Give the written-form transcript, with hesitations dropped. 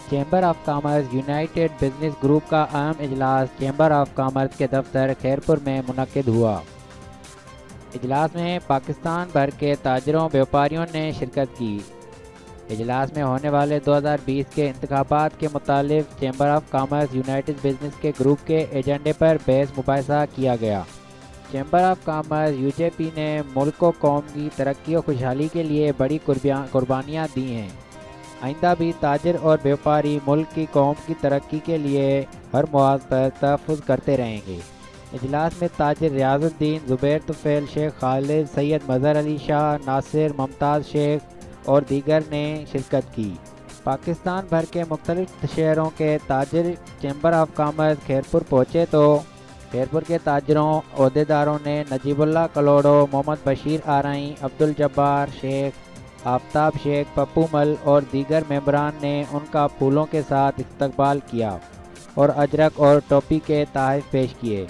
Chamber of commerce United business group کا اہم اجلاس چیمبر آف کامرس کے دفتر خیرپور میں منعقد ہوا۔ اجلاس میں پاکستان بھر کے تاجروں بیوپاریوں نے شرکت کی۔ اجلاس میں ہونے والے 2020 کے انتخابات کے متعلق chamber of commerce United business کے گروپ کے ایجنڈے پر بحث مباحثہ کیا گیا۔ چیمبر آف کامرس یو جے پی نے ملک و قوم کی ترقی و خوشحالی کے لیے بڑی قربانیاں دی ہیں۔ آئندہ بھی تاجر اور بیوپاری ملک کی قوم کی ترقی کے لیے ہر مواد پر تحفظ کرتے رہیں گے۔ اجلاس میں تاجر ریاض الدین، زبیر طفیل، شیخ خالد، سید مظہر علی شاہ، ناصر، ممتاز شیخ اور دیگر نے شرکت کی۔ پاکستان بھر کے مختلف شہروں کے تاجر چیمبر آف کامرس خیرپور پہنچے تو خیرپور کے تاجروں، عہدیداروں نے نجیب اللہ کلوڑو، محمد بشیر آرائیں، عبدالجبار شیخ، آفتاب شیخ، پپو مل اور دیگر ممبران نے ان کا پھولوں کے ساتھ استقبال کیا اور اجرک اور ٹوپی کے تحائف پیش کیے۔